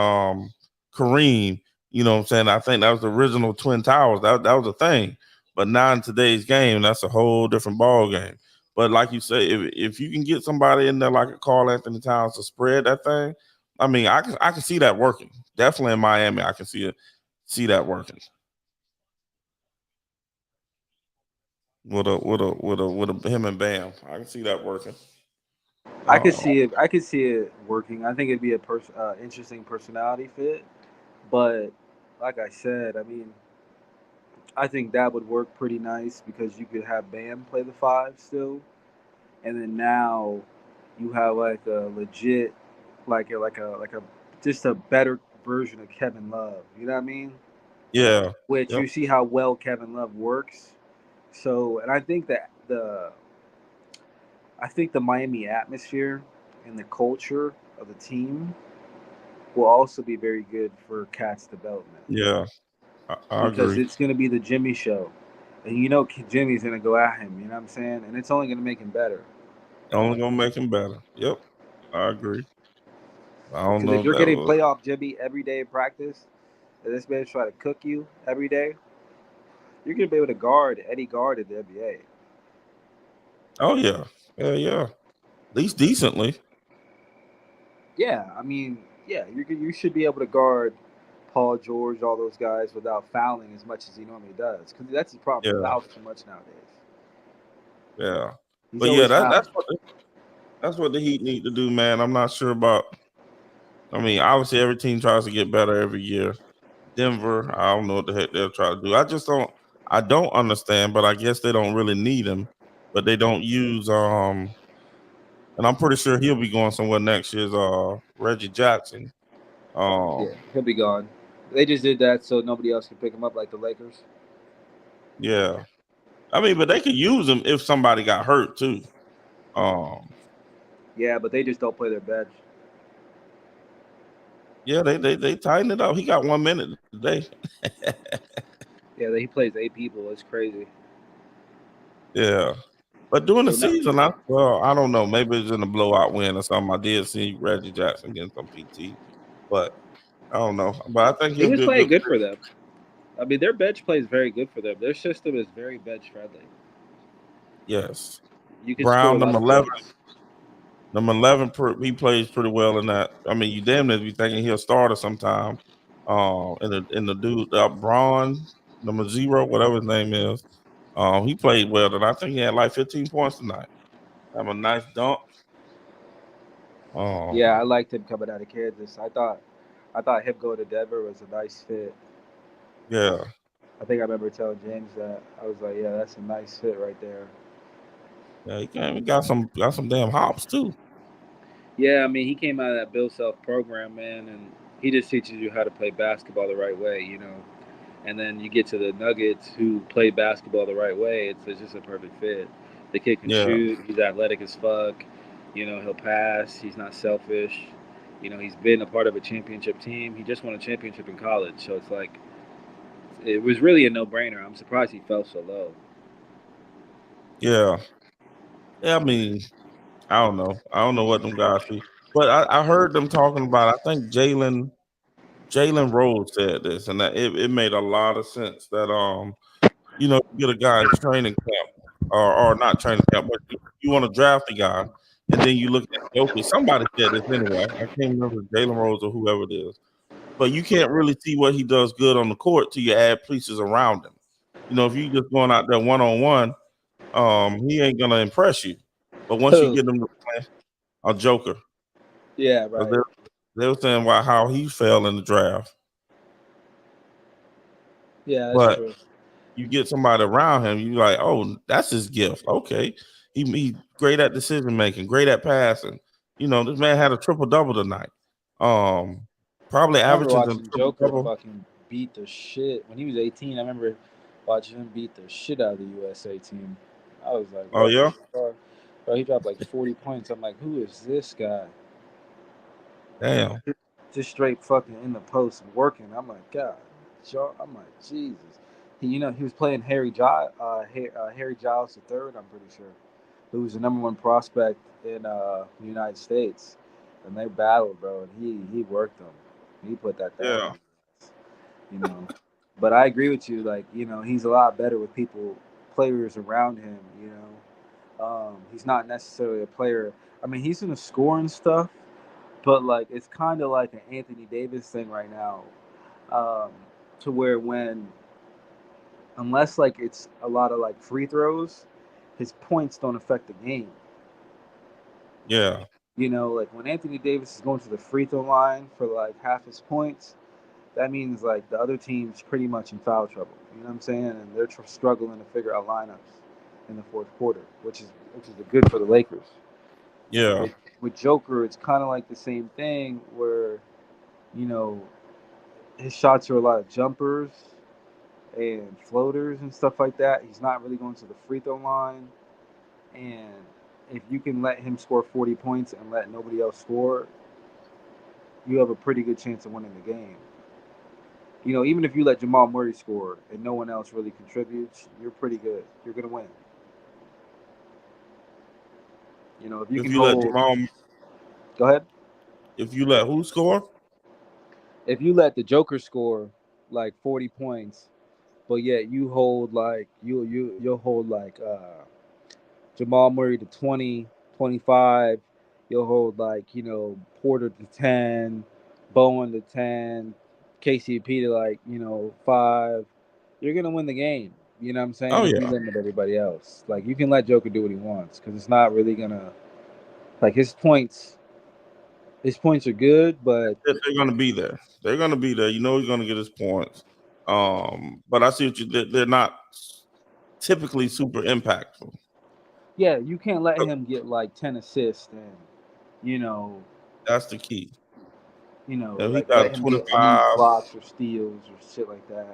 Kareem. You know what I'm saying? I think that was the original Twin Towers. That was a thing. But now in today's game, that's a whole different ball game. But like you say, if you can get somebody in there like a Karl Anthony Towns to spread that thing, I mean, I can see that working. Definitely in Miami, I can see that working. With him and Bam, I can see that working. I could Uh, see it. I could see it working. I think it'd be a interesting personality fit. But like I said, I mean, I think that would work pretty nice because you could have Bam play the five still, and then now you have like a legit, like a just a better version of Kevin Love. You know what I mean? yeah, Which yep, you see how well Kevin Love works. So, and I think that the Miami atmosphere and the culture of the team will also be very good for Cat's development yeah, I because agree. it's going to be the Jimmy show. And you know Jimmy's going to go at him, you know what I'm saying? And it's only going to make him better. Only gonna make him better. Yep, I agree. I don't Because if know if you're that getting was. playoff Jimmy every day in practice, and this man try to cook you every day, you're going to be able to guard any guard in the NBA. Oh yeah, yeah. At least decently. Yeah, I mean, yeah, you should be able to guard Paul George, all those guys without fouling as much as he normally does. Because that's the problem. He Yeah, fouls too much nowadays. yeah. He's But yeah, always fouling. that's what the Heat need to do, man. I'm not sure about. I mean, obviously every team tries to get better every year. Denver, I don't know what the heck they'll try to do. I just don't. I don't understand, but I guess they don't really need him. But they don't use and I'm pretty sure he'll be going somewhere next year. Is Reggie Jackson. Yeah, Um, he'll be gone. They just did that so nobody else can pick him up like the Lakers. yeah. I mean, but they could use him if somebody got hurt too. Um, Yeah, but they just don't play their bench. yeah, they tightened it up. He got 1 minute today. Yeah, he plays 8 people. It's crazy. Yeah. But during the So now, season, I don't know. Maybe it's in a blowout win or something. I did see Reggie Jackson getting some PT, but I don't know. But I think he he'll was be a playing good good fit. for them. I mean, their bench plays very good for them. Their system is very bench friendly. Yes. You can score a Brown, lot number of 11. points. Number 11, he plays pretty well in that. I mean, you damn near be thinking he'll start or sometime. In the dude, Braun, number 0, whatever his name is. He played well, and I think he had like 15 points tonight. Have a nice dunk. Yeah, Um, I liked him coming out of Kansas. I thought him going to Denver was a nice fit. yeah, I think I remember telling James that. I was like, yeah, that's a nice fit right there. yeah, he got some damn hops too. Yeah, I mean, he came out of that Bill Self program, man, and he just teaches you how to play basketball the right way, you know. And then you get to the Nuggets who play basketball the right way. It's just a perfect fit. The kid can Yeah, shoot. He's athletic as fuck. You know, he'll pass. He's not selfish. You know, he's been a part of a championship team. He just won a championship in college, so it's like it was really a no-brainer. I'm surprised he fell so low. yeah, yeah. I mean, I don't know. I don't know what them guys see, but I heard them talking about. I think Jalen Rose said this, and that it made a lot of sense. That you get a guy in training camp, or not training camp, but you want to draft a guy, and then you look at Jokic. Somebody said this anyway. I can't remember Jalen Rose or whoever it is, but you can't really see what he does good on the court till you add pieces around him. If you just going out there 1-on-1, he ain't gonna impress you. But once you Who? get him to play a Joker, Yeah, 'cause right. they were saying about how he fell in the draft, Yeah, that's but true. you get somebody around him, you like, oh, that's his gift. Okay, he great at decision making, great at passing. This man had a triple double tonight. Um, Probably I remember averages a watching triple Joker double. fucking beat the shit when he was 18. I remember watching him beat the shit out of the USA team. I was like, Oh what the yeah, fuck? Bro, he dropped like 40 points. I'm like, who is this guy? damn, Just straight fucking in the post working. I'm like, God, I'm like, Jesus. He was playing Harry Giles the third. I'm pretty sure, who was the number one prospect in the United States, and they battled, bro. And he worked them. He put that down yeah, on you know. But I agree with you. Like, he's a lot better with players around him. He's not necessarily a player. I mean, he's gonna score and stuff, But like it's kind of like an Anthony Davis thing right now, um, to where when unless like it's a lot of like free throws, his points don't affect the game. Yeah, You know, like when Anthony Davis is going to the free throw line for like half his points, that means like the other team's pretty much in foul trouble. You know what I'm saying? And they're struggling to figure out lineups in the fourth quarter, which is good for the Lakers. And yeah, with Joker, it's kind of like the same thing where you know his shots are a lot of jumpers and floaters and stuff like that. He's not really going to the free throw line, and if you can let him score 40 points and let nobody else score, you have a pretty good chance of winning the game. You know, even if you let Jamal Murray score and no one else really contributes, you're pretty good. You're gonna win. You know, if you if can you let hold. Jamal, Go ahead. if you let who score? If you let the Joker score like 40 points, but yet you hold like you'll hold like Jamal Murray to 20, 25. You'll hold like, Porter to 10, Bowen to 10, KCP to like, 5. You're going to win the game. You know what I'm Oh saying? If you yeah, limit everybody else. Like, you can let Joker do what he wants because it's not really going to, like, his points are good, but they're gonna be there. They're gonna be there. You know he's gonna get his points. But I see what they're not typically super impactful. yeah, you can't let him get like 10 assists and, you know, That's the key. He like let got him get 3 25, blocks or steals or shit like that.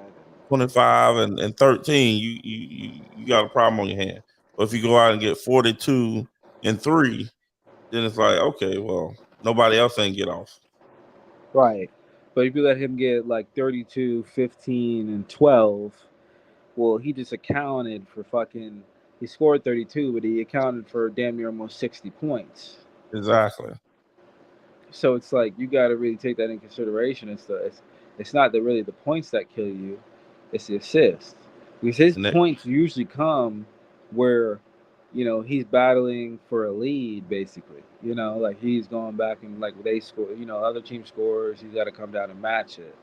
25 and 13, you got a problem on your hand. But if you go out and get 42 and 3, then it's like, okay, well, nobody else ain't get off. Right. But if you let him get like 32, 15, and 12, well, he just accounted for he scored 32, but he accounted for damn near almost 60 points. Exactly. So it's like you got to really take that in consideration. It's not really the points that kill you, it's the assists. Because his And that, points usually come where, he's battling for a lead, basically. Like he's going back and like they score, other team scores, he's got to come down and match it.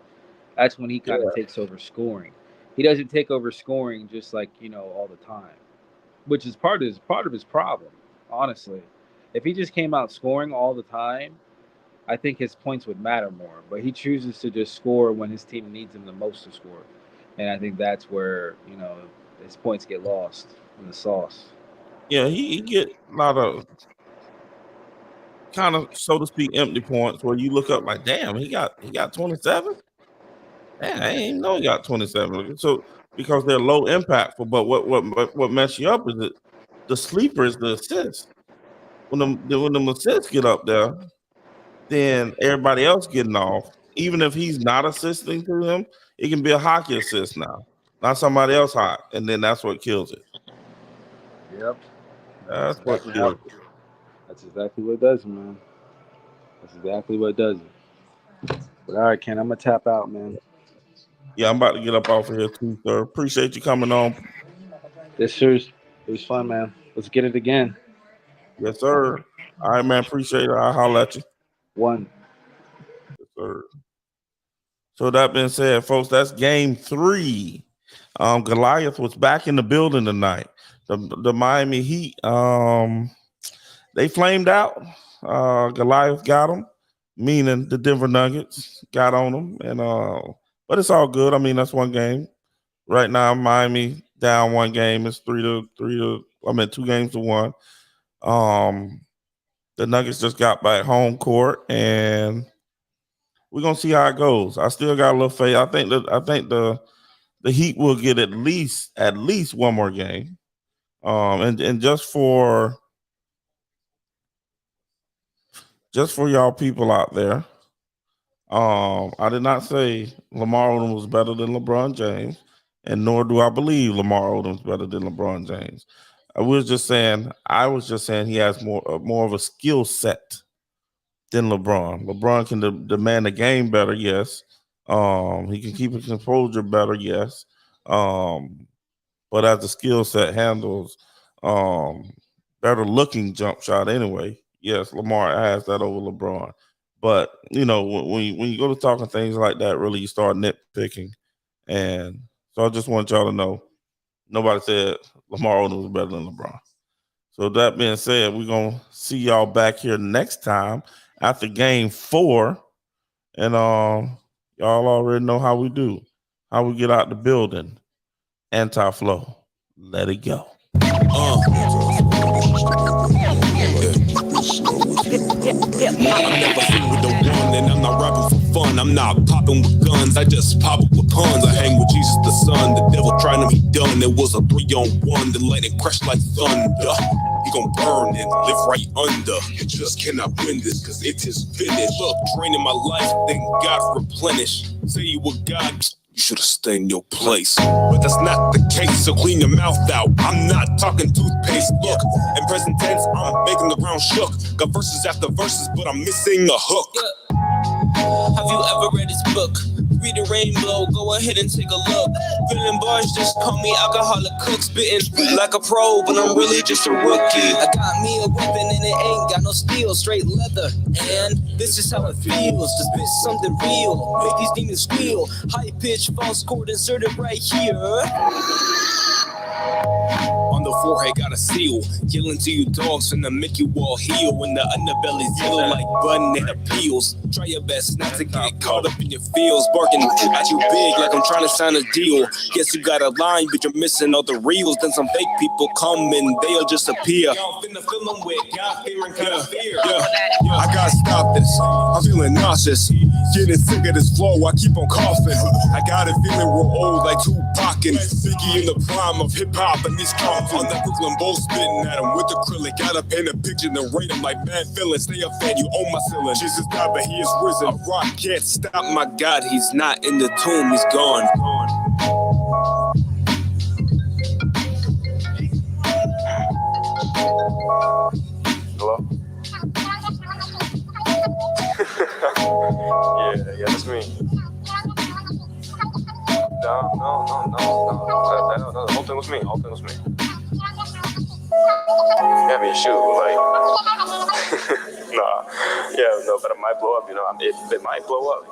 That's when he kind of yeah, takes over scoring. He doesn't take over scoring just like, all the time, which is part of his problem, honestly. If he just came out scoring all the time, I think his points would matter more. But he chooses to just score when his team needs him the most to score. And I think that's where, his points get lost in the sauce. yeah, he get a lot of kind of, so to speak, empty points where you look up like, damn, he got 27. Man, I didn't even know he got 27. So because they're low impactful, but what mess you up is that the sleeper is the assist. When the assists get up there, then everybody else getting off. Even if he's not assisting to him, it can be a hockey assist now, not somebody else hot, and then that's what kills it. Yep. That's That's what exactly kills how. it. That's exactly what does it, man. That's exactly what does it. But all right, Ken, I'm gonna tap out, man. Yeah, I'm about to get up off of here too, sir. Appreciate you coming on. This sure it was fun, man. Let's get it again. Yes, sir. All right, man. Appreciate it. I'll holler at you. One. Yes, sir. So that being said, folks, that's game 3. Goliath was back in the building tonight. The Miami Heat, they flamed out. Goliath got them, meaning the Denver Nuggets got on them, and but it's all good. I mean, that's one game. Right now, Miami down one game. It's 3-3 to. I mean, 2 games to 1. Um, the Nuggets just got back home court, and we're gonna see how it goes. I still got a little faith. I think the Heat will get at least one more game. And just for y'all people out there, I did not say Lamar Odom was better than LeBron James, and nor do I believe Lamar Odom's better than LeBron James. I was just saying he has more of a skill set than LeBron. LeBron can demand the game better, yes. He can keep his composure better, yes. Um, but as the skill set handles, um, better looking jump shot anyway. Yes, Lamar has that over LeBron. But you know, when you go to talking things like that, really you start nitpicking. And so I just want y'all to know nobody said Lamar Odom was better than LeBron. So that being said, we're gonna see y'all back here next time after game 4. And y'all already know how we do, how we get out the building. Anti-flow. Let it go. I'm never seen with the one, and I'm not rapping for fun. I'm not popping with guns, I just pop it with puns. I hang with Jesus the Son, the devil trying to be done. It was a 3-on-1, the lightning crashed like thunder. You gon' burn and live right under. You just cannot win this, cause it is finished. Look, draining my life, thank God replenish. Say you were God, you should've stayed in your place. But that's not the case, so clean your mouth out. I'm not talking toothpaste. Look, in present tense, I'm making the ground shook. Got verses after verses, but I'm missing a hook. Have you ever read his book? Read the rainbow, go ahead and take a look. Filling bars, just call me alcoholic cook. Spitting like a pro, but I'm really just a rookie. I got me a weapon and it ain't got no steel, straight leather. And this is how it feels to spit something real, make these demons squeal. High pitch, false chord inserted right here. On the forehead got a seal, yelling to you dogs finna make you all heal. When the underbelly's yellow like button and peels. Try your best not to get caught up in your feels. Barking at you big like I'm trying to sign a deal. Guess you got a line, but you're missing all the reels. Then some fake people come and they'll just appear. Y'all finna fill them with God fear and kind of fear. I gotta stop this, I'm feeling nauseous. Getting sick of this flow, I keep on coughing. I got a feeling we're old like Tupac and Biggie in the prime of hip-hop and these coffins. On that Brooklyn Bowl spitting at him with acrylic. Gotta paint a picture and rate him like bad feelings. Stay a fan, you own my ceiling. Jesus died, but he is risen. A rock can't stop my God, he's not in the tomb, he's gone. Hello? yeah, that's me. No. The whole thing was me. Got me a shoe, like. Nah. Yeah, no, but it might blow up, you know. It might blow up.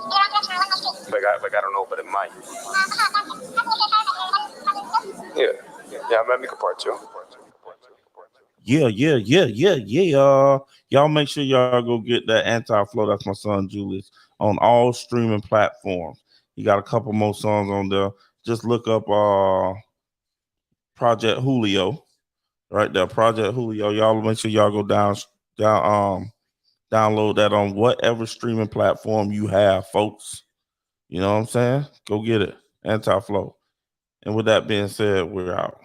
Like I don't know, but it might. Yeah, I might make a part 2. Yeah. Y'all make sure y'all go get that Anti-Flow. That's my son Julius on all streaming platforms. He got a couple more songs on there. Just look up Project Julio right there. Project Julio. Y'all make sure y'all go download that on whatever streaming platform you have, folks. You know what I'm saying? Go get it. Anti-Flow. And with that being said, we're out.